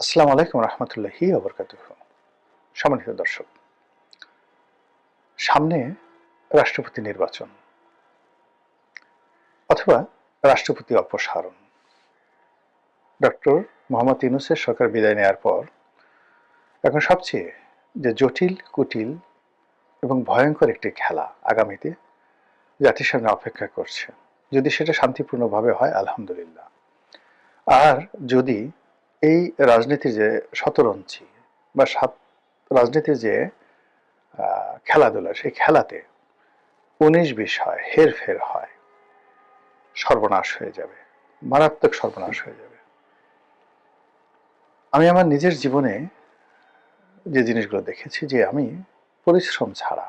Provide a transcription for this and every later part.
আসসালামু আলাইকুম রহমতুল্লাহি ওয়া বারাকাতুহু। সম্মানিত দর্শক, সামনে রাষ্ট্রপতি নির্বাচন অথবা রাষ্ট্রপতি অপসারণ। ডক্টর মোহাম্মদ ইউনূসের সরকার বিদায় নেওয়ার পর এখন সবচেয়ে যে জটিল, কুটিল এবং ভয়ঙ্কর একটি খেলা আগামীতে জাতির সামনে অপেক্ষা করছে। যদি সেটা শান্তিপূর্ণভাবে হয় আলহামদুলিল্লাহ, আর যদি এই রাজনীতির যে শতরঞ্চি বা রাজনীতির যে খেলাধুলা, সেই খেলাতে ১৯-২০ হয়, হেরফের হয়, সর্বনাশ হয়ে যাবে, মারাত্মক সর্বনাশ হয়ে যাবে। আমি আমার নিজের জীবনে যে জিনিসগুলো দেখেছি, যে আমি পরিশ্রম ছাড়া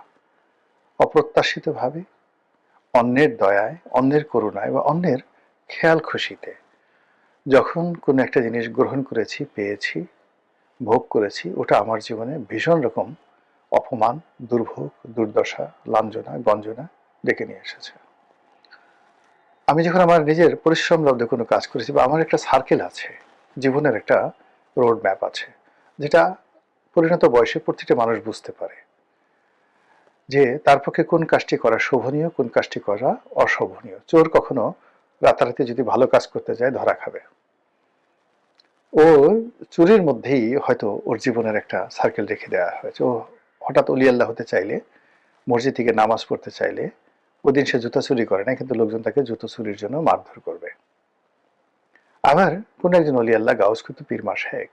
অপ্রত্যাশিতভাবে অন্যের দয়ায়, অন্যের করুণায় বা অন্যের খেয়াল খুশিতে যখন কোনো একটা জিনিস গ্রহণ করেছি, পেয়েছি, ভোগ করেছি, ওটা আমার জীবনে ভীষণ রকম অপমান, দুর্ভোগ, দুর্দশা, লাঞ্ছনা, গঞ্জনা ডেকে নিয়ে এসেছে। আমি যখন আমার নিজের পরিশ্রমলব্ধ কোনো কাজ করেছি, বা আমার একটা সার্কেল আছে, জীবনের একটা রোড ম্যাপ আছে, যেটা পরিণত বয়সে প্রতিটা মানুষ বুঝতে পারে যে তার পক্ষে কোন কাজটি করা শোভনীয়, কোন কাজটি করা অশোভনীয়। চোর কখনো রাতারাতি যদি ভালো কাজ করতে যায় ধরা খাবে। ও চুরির মধ্যেই হয়তো ওর জীবনের একটা সার্কেল রেখে দেওয়া হয়েছে। ও হঠাৎ অলি আল্লাহ হতে চাইলে, মসজিদ থেকে নামাজ পড়তে চাইলে, ওদিন সে জুতা চুরি করে না, কিন্তু লোকজন তাকে জুতো চুরির জন্য মারধর করবে। আবার কোন একজন অলি আল্লাহ, গাউস কুতুব, পীর মাশায়েখ,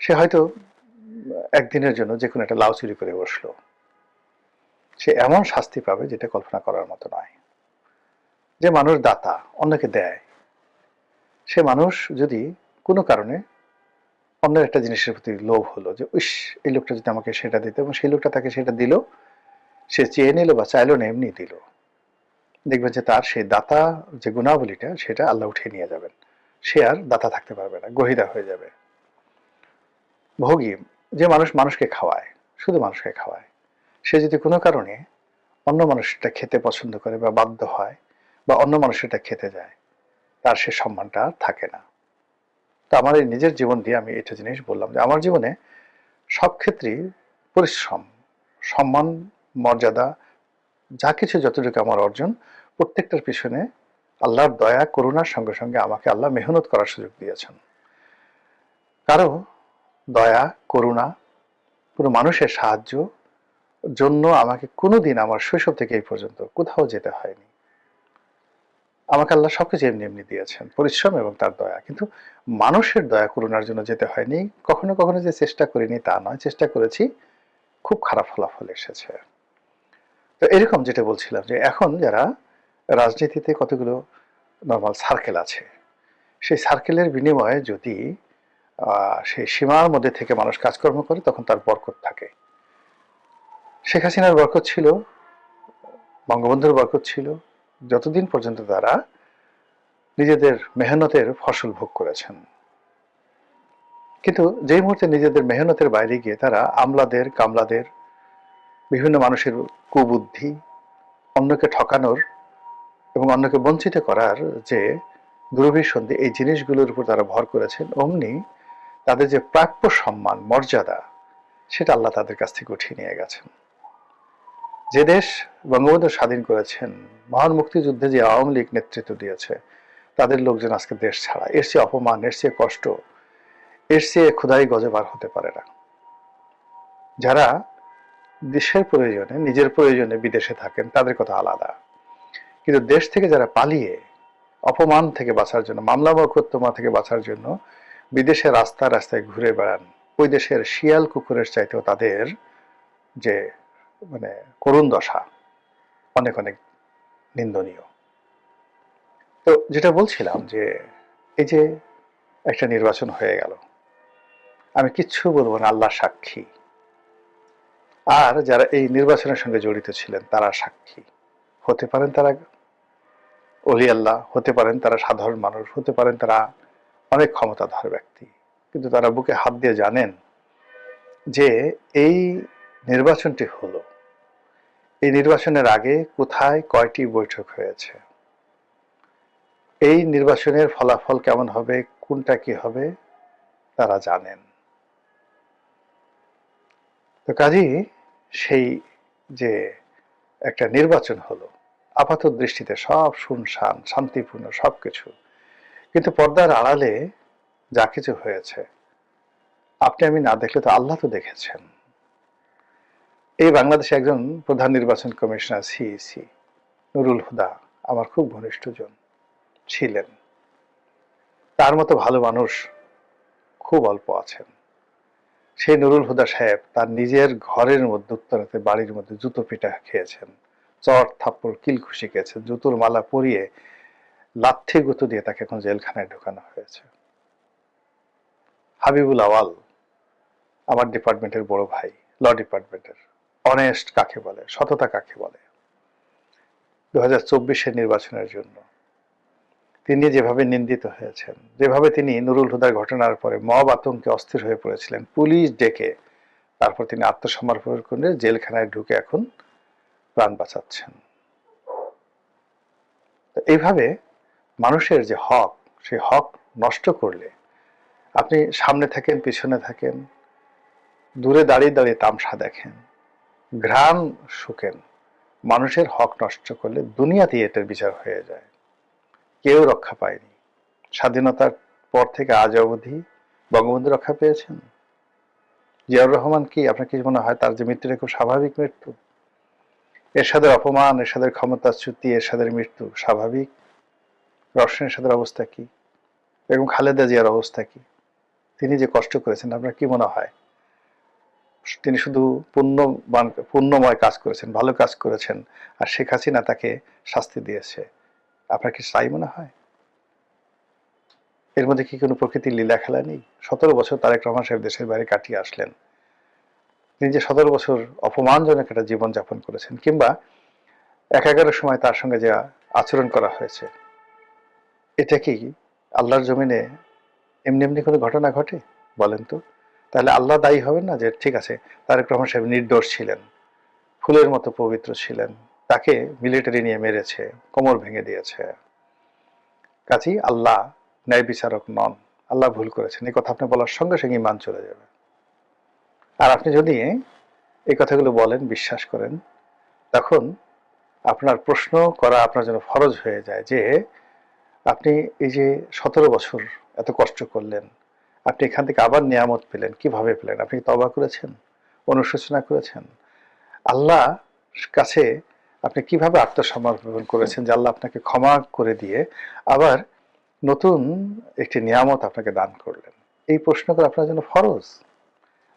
সে হয়তো একদিনের জন্য যে কোনো একটা লাউ চুরি করে বসলো, সে এমন শাস্তি পাবে যেটা কল্পনা করার মতো নয়। যে মানুষ দাতা, অন্যকে দেয়, সে মানুষ যদি কোনো কারণে অন্যের একটা জিনিসের প্রতি লোভ হলো, যে ইস, এই লোকটা যদি আমাকে সেটা দিত, এবং সেই লোকটা তাকে সেটা দিল, সে চেয়ে নিল বা চাইলো না, এমনি দিল, দেখবেন যে তার সেই দাতা যে গুণাবলীটা, সেটা আল্লাহ উঠিয়ে নিয়ে যাবেন। সে আর দাতা থাকতে পারবে না, গহিদা হয়ে যাবে। ভোগী, যে মানুষ মানুষকে খাওয়ায়, শুধু মানুষকে খাওয়ায়, সে যদি কোনো কারণে অন্য মানুষটা খেতে পছন্দ করে বা বাধ্য হয়, বা অন্য মানুষটা খেতে যায়, তার সে সম্মানটা থাকে না। তো আমার এই নিজের জীবন দিয়ে আমি এটা জিনিস বললাম, যে আমার জীবনে সব ক্ষেত্রেই পরিশ্রম, সম্মান, মর্যাদা, যা কিছু যতটুকু আমার অর্জন, প্রত্যেকটার পিছনে আল্লাহর দয়া, করুণার সঙ্গে সঙ্গে আমাকে আল্লাহ মেহনত করার সুযোগ দিয়েছেন। কারো দয়া, করুণা, কোনো মানুষের সাহায্য জন্য আমাকে কোনোদিন আমার শৈশব থেকে এই পর্যন্ত কোথাও যেতে হয়নি। আমাকে আল্লাহ সবকিছু এমনি এমনি দিয়েছেন, পরিশ্রম এবং তার দয়া। কিন্তু মানুষের দয়া করুণার জন্য যেতে হয়নি। কখনো কখনো যে চেষ্টা করিনি তা নয়, চেষ্টা করেছি, খুব খারাপ ফলাফল এসেছে। তো এরকম যেটা বলছিলাম, যে এখন যারা রাজনীতিতে কতগুলো নর্মাল সার্কেল আছে, সেই সার্কেলের বিনিময়ে যদি সেই সীমার মধ্যে থেকে মানুষ কাজকর্ম করে, তখন তার বরকত থাকে। শেখ হাসিনার বরকত ছিল, বঙ্গবন্ধুর বরকত ছিল, যতদিন পর্যন্ত তারা নিজেদের মেহনতের ফসল ভোগ করেছেন। কিন্তু যেই মুহূর্তে নিজেদের মেহনতের বাইরে গিয়ে তারা আমলাদের, কামলাদের, বিভিন্ন মানুষের কুবুদ্ধি, অন্যকে ঠকানোর এবং অন্যকে বঞ্চিত করার যে দুরভিসন্ধি, এই জিনিসগুলোর উপর তারা ভর করেছেন, অমনি তাদের যে প্রাপ্য সম্মান, মর্যাদা, সেটা আল্লাহ তাদের কাছ থেকে উঠিয়ে নিয়ে গেছেন। যে দেশ বঙ্গবন্ধু স্বাধীন করেছেন, মহান মুক্তিযুদ্ধে যে আওয়ামী লীগ নেতৃত্ব দিয়েছে, তাদের লোকজন আজকে দেশ ছাড়া। এর চেয়ে অপমান, এর চেয়ে কষ্ট, এর চেয়ে ক্ষুধাই গজে বার হতে পারে না। যারা দেশের প্রয়োজনে, নিজের প্রয়োজনে বিদেশে থাকেন, তাদের কথা আলাদা। কিন্তু দেশ থেকে যারা পালিয়ে অপমান থেকে বাঁচার জন্য, মামলা মোকদ্দমা থেকে বাঁচার জন্য বিদেশে রাস্তায় রাস্তায় ঘুরে বেড়ান, ওই দেশের শিয়াল কুকুরের চাইতেও তাদের যে মানে করুণ দশা অনেক অনেক নিন্দনীয়। তো যেটা বলছিলাম, যে এই যে একটা নির্বাচন হয়ে গেল, আমি কিচ্ছু বলবো না, আল্লাহ সাক্ষী। আর যারা এই নির্বাচনের সঙ্গে জড়িত ছিলেন তারা সাক্ষী। হতে পারেন তারা অলি আল্লাহ, হতে পারেন তারা সাধারণ মানুষ, হতে পারেন তারা অনেক ক্ষমতাধর ব্যক্তি, কিন্তু তারা বুকে হাত দিয়ে জানেন যে এই নির্বাচনটি হলো, এই নির্বাচনের আগে কোথায় কয়টি বৈঠক হয়েছে, এই নির্বাচনের ফলাফল কেমন হবে, কোনটা কি হবে, তারা জানেন। তো কাজেই সেই যে একটা নির্বাচন হলো, আপাত দৃষ্টিতে সব শুনশান, শান্তিপূর্ণ সবকিছু, কিন্তু পর্দার আড়ালে যা কিছু হয়েছে আপনি আমি না দেখলে তো আল্লাহ তো দেখেছেন। এই বাংলাদেশে একজন প্রধান নির্বাচন কমিশনার সিইসি নুরুল হুদা আমার খুব ঘনিষ্ঠজন ছিলেন। তার মতো ভালো মানুষ খুব অল্প আছেন। সেই নুরুল হুদা সাহেব তার নিজের ঘরের মধ্যে, উত্তরাতে বাড়ির মধ্যে জুতো পিটা খেয়েছেন, চট থাপ্পড় কিলখুশি খেয়েছেন, জুতোর মালা পরিয়ে লাথি গুঁতো দিয়ে তাকে এখন জেলখানায় ঢোকানো হয়েছে। হাবিবুল আওয়াল আমার ডিপার্টমেন্টের বড় ভাই, ল ডিপার্টমেন্টের, অনেস্ট কাকে বলে, সততা কাকে বলে, 2024 নির্বাচনের জন্য তিনি যেভাবে নিন্দিত হয়েছেন, যেভাবে তিনি নুরুল হুদার ঘটনার পরে মব আতঙ্কে অস্থির হয়ে পড়েছিলেন, পুলিশ ডেকে তারপর তিনি আত্মসমর্পণ করে জেলখানায় ঢুকে এখন প্রাণ বাঁচাচ্ছেন। এইভাবে মানুষের যে হক, সেই হক নষ্ট করলে আপনি সামনে থাকেন, পিছনে থাকেন, দূরে দাঁড়িয়ে দাঁড়িয়ে তামসা দেখেন, ঘ্রাণ শুকেন, মানুষের হক নষ্ট করলে দুনিয়াতেই এটার বিচার হয়ে যায়। কেউ রক্ষা পায়নি। স্বাধীনতার পর থেকে আজ অবধি বঙ্গবন্ধু রক্ষা পেয়েছেন? জিয়াউর রহমান কি আপনার কি মনে হয় তার যে মৃত্যুটা খুব স্বাভাবিক মৃত্যু? এরশাদের অপমান, এরশাদের ক্ষমতাচ্যুতি, এরশাদের মৃত্যু স্বাভাবিক? রওশন এরশাদের অবস্থা কি? এবং খালেদা জিয়ার অবস্থা কি? তিনি যে কষ্ট করেছেন আপনার কি মনে হয় তিনি শুধু পুণ্যময় কাজ করেছেন, ভালো কাজ করেছেন, আর শেখ হাসিনা তাকে শাস্তি দিয়েছে? আপনার কি তাই মনে হয়? এর মধ্যে কি কোনো প্রকৃতির লীলা খেলা নেই? 17 বছর তারেক রহমান সাহেব দেশের বাইরে কাটিয়ে আসলেন। তিনি যে 17 বছর অপমানজনক একটা জীবনযাপন করেছেন, কিংবা একাগারের সময় তার সঙ্গে যে আচরণ করা হয়েছে, এটা কি আল্লাহর জমিনে এমনি এমনি কোনো ঘটনা ঘটে? বলেন তো। তাহলে আল্লাহ দায়ী হবেন না যে ঠিক আছে তারেক রহমান সাহেব নির্দোষ ছিলেন, ফুলের মতো পবিত্র ছিলেন, তাকে মিলিটারি নিয়ে মেরেছে, কোমর ভেঙে দিয়েছে, কাজেই আল্লাহ ন্যায় বিচারক নন, আল্লাহ ভুল করেছেন, এই কথা আপনি বলার সঙ্গে সঙ্গে ইমান চলে যাবে। আর আপনি যদি এই কথাগুলো বলেন, বিশ্বাস করেন, তখন আপনার প্রশ্ন করা আপনার জন্য ফরজ হয়ে যায় যে আপনি এই যে 17 বছর এত কষ্ট করলেন, আপনি এখান থেকে আবার নিয়ামত পেলেন, কিভাবে পেলেন? আপনি কি তওবা করেছেন? অনুশোচনা করেছেন? আল্লাহ কাছে আপনি কিভাবে আত্মসমর্পণ করেছেন যে আল্লাহ আপনাকে ক্ষমা করে দিয়ে আবার নতুন একটি নিয়ামত আপনাকে দান করলেন? এই প্রশ্ন করা আপনার জন্য ফরজ।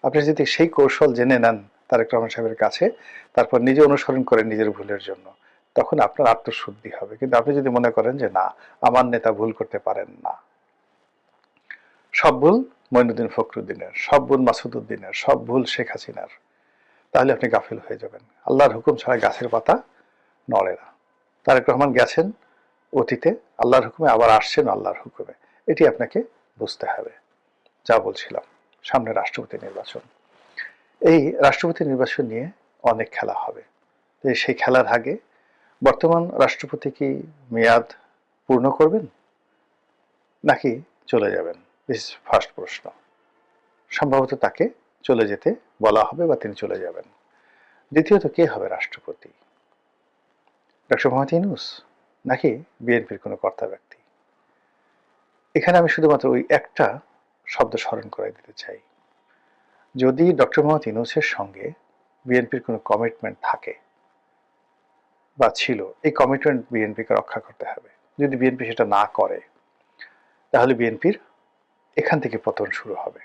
আপনি যদি সেই কৌশল জেনে নেন তারেক রহমান সাহেবের কাছে, তারপর নিজে অনুসরণ করেন নিজের ভুলের জন্য, তখন আপনার আত্মশুদ্ধি হবে। কিন্তু আপনি যদি মনে করেন যে না, আমার নেতা ভুল করতে পারেন না, সব ভুল মঈনুদ্দিন ফখরুদ্দিনের, সব ভুল মাসুদউদ্দিনের, সব ভুল শেখ হাসিনার, তাহলে আপনি গাফিল হয়ে যাবেন। আল্লাহর হুকুম ছাড়া গাছের পাতা নড়ে না। তারেক রহমান গেছেন অতীতে আল্লাহর হুকুমে, আবার আসছেন আল্লাহর হুকুমে, এটি আপনাকে বুঝতে হবে। যা বলছিলাম, সামনে রাষ্ট্রপতি নির্বাচন, এই রাষ্ট্রপতি নির্বাচন নিয়ে অনেক খেলা হবে। সেই খেলার আগে বর্তমান রাষ্ট্রপতি কি মেয়াদ পূর্ণ করবেন নাকি চলে যাবেন? দিস ফার্স্ট প্রশ্ন। সম্ভবত তাকে চলে যেতে বলা হবে বা তিনি চলে যাবেন। দ্বিতীয়ত, কে হবে রাষ্ট্রপতি? ডক্টর মোহাম্মদ ইউনূস নাকি বিএনপির কোনো কর্তা ব্যক্তি? এখানে আমি শুধুমাত্র ওই একটা শব্দ স্মরণ করে দিতে চাই, যদি ডক্টর মোহাম্মদ ইউনূসের সঙ্গে বিএনপির কোনো কমিটমেন্ট থাকে বা ছিল, এই কমিটমেন্ট বিএনপিকে রক্ষা করতে হবে। যদি বিএনপি সেটা না করে, তাহলে বিএনপির এখান থেকে পতন শুরু হবে।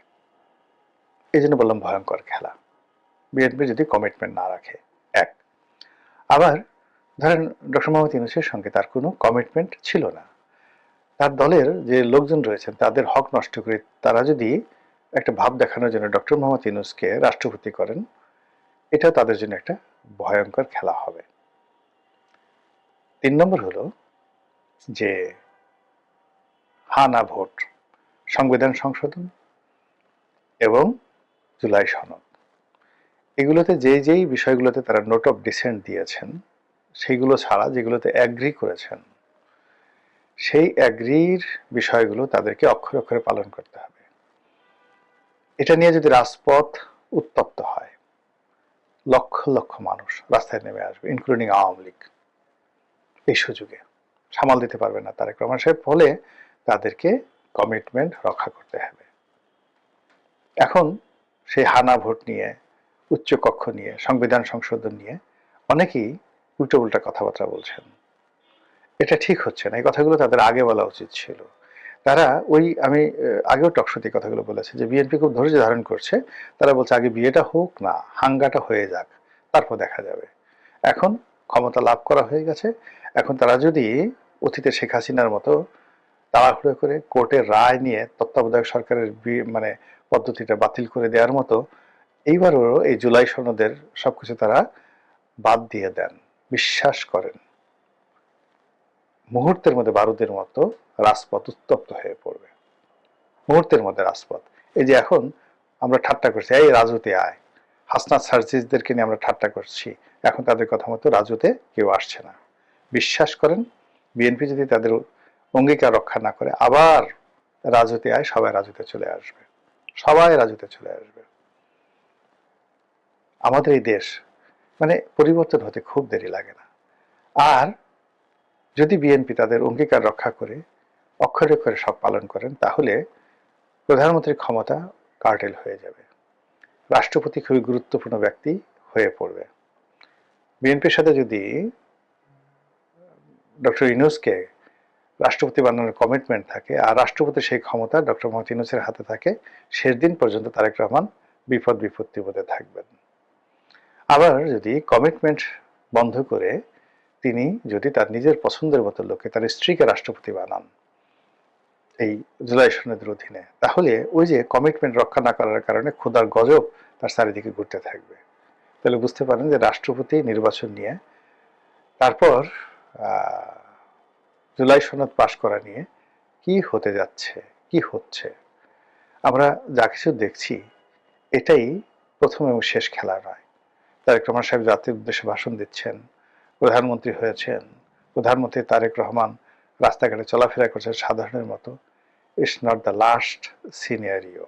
এই জন্য বললাম ভয়ঙ্কর খেলা, বিএনপি যদি কমিটমেন্ট না রাখে। এক, আবার ধরেন ডক্টর মোহাম্মদ ইউনূসের সঙ্গে তার কোনো কমিটমেন্ট ছিল না, তার দলের যে লোকজন রয়েছেন তাদের হক নষ্ট করে তারা যদি একটা ভাব দেখানোর জন্য ডক্টর মোহাম্মদ ইউনূসকে রাষ্ট্রপতি করেন, এটাও তাদের জন্য একটা ভয়ঙ্কর খেলা হবে। 3 নম্বর হলো যে হা না ভোট, সংবিধান সংশোধন এবং জুলাই সনদ, এগুলোতে যেই বিষয়গুলোতে তারা নোট অফ ডিসেন্ট দিয়েছেন, সেইগুলো ছাড়া যেগুলোতে অ্যাগ্রি করেছেন, সেই অ্যাগ্রির বিষয়গুলো তাদেরকে অক্ষরে অক্ষরে পালন করতে হবে। এটা নিয়ে যদি রাজপথ উত্তপ্ত হয়, লক্ষ লক্ষ মানুষ রাস্তায় নেমে আসবে, ইনক্লুডিং আওয়ামী লীগ। এই সুযোগে সামাল দিতে পারবে না তারেক রহমান সাহেব, ফলে তাদেরকে কমিটমেন্ট রক্ষা করতে হবে। এখন সেই হানা ভোট নিয়ে, উচ্চ কক্ষ নিয়ে, সংবিধান সংশোধন নিয়ে অনেকেই উল্টো উল্টা কথাবার্তা বলছেন। এটা ঠিক হচ্ছে না। এই কথাগুলো তাদের আগে বলা উচিত ছিল। তারা আমি আগেও টকশোতে কথাগুলো বলেছি যে বিএনপি খুব ধৈর্য ধারণ করছে। তারা বলছে আগে বিয়েটা হোক না, হাঙ্গাটা হয়ে যাক, তারপর দেখা যাবে। এখন ক্ষমতা লাভ করা হয়ে গেছে। এখন তারা যদি অতীতে শেখ হাসিনার মতো তাড়াহুড়ো করে কোর্টের রায় নিয়ে তত্ত্বাবধায়ক সরকারের মানে পদ্ধতিটা বাতিল করে দেওয়ার মতো এইবারও এই জুলাই সনদের সবকিছু তারা বাদ দিয়ে দেন, বিশ্বাস করেন, মুহূর্তের মধ্যে বারুদের মতো রাজপথ উত্তপ্ত হয়ে পড়বে। মুহূর্তের মধ্যে রাজপথ। এই যে এখন আমরা ঠাট্টা করছি, এই রাজুতে আয়, হাসনাত সার্জিসদেরকে নিয়ে আমরা ঠাট্টা করছি, এখন তাদের কথা মতো রাজুতে কেউ আসছে না। বিশ্বাস করেন, বিএনপি যদি তাদের অঙ্গীকার রক্ষা না করে আবার রাজুতে আয়, সবাই রাজুতে চলে আসবে, সবাই রাজুতে চলে আসবে। আমাদের এই দেশ মানে পরিবর্তন হতে খুব দেরি লাগে না। আর যদি বিএনপি তাদের অঙ্গীকার রক্ষা করে অক্ষরে অক্ষরে সব পালন করেন, তাহলে প্রধানমন্ত্রীর ক্ষমতা কার্টেল হয়ে যাবে, রাষ্ট্রপতি খুবই গুরুত্বপূর্ণ ব্যক্তি হয়ে পড়বে। বিএনপির সাথে যদি ডক্টর ইউনূসকে রাষ্ট্রপতি বানানোর কমিটমেন্ট থাকে আর রাষ্ট্রপতির সেই ক্ষমতা ডক্টর মোহাম্মদ ইউনূসের হাতে থাকে, শেষ দিন পর্যন্ত তারেক রহমান বিপদ বিপত্তি বোধে থাকবেন। আবার যদি কমিটমেন্ট বন্ধ করে তিনি যদি তার নিজের পছন্দের মতো লোকে তার স্ত্রীকে রাষ্ট্রপতি বানান এই জুলাই সনদের অধীনে, তাহলে ওই যে কমিটমেন্ট রক্ষা না করার কারণে ক্ষুধার গজব তার চারিদিকে ঘুরতে থাকবে। তাহলে বুঝতে পারেন যে রাষ্ট্রপতি নির্বাচন নিয়ে তারপর জুলাই সনদ পাশ করা নিয়ে কি হতে যাচ্ছে, কি হচ্ছে, আমরা যা কিছু দেখছি এটাই প্রথম এবং শেষ খেলা নয়। তারেক রহমান সাহেব জাতির উদ্দেশ্যে ভাষণ দিচ্ছেন, প্রধানমন্ত্রী হয়েছেন, প্রধানমন্ত্রী তারেক রহমান রাস্তাঘাটে চলাফেরা করছেন সাধারণের মতো। It's not the last scenario,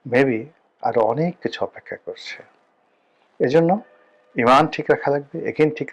maybe আরো অনেক কিছু অপেক্ষা করছে। এজন্য ইমান ঠিক রাখা লাগবে, একিন ঠিক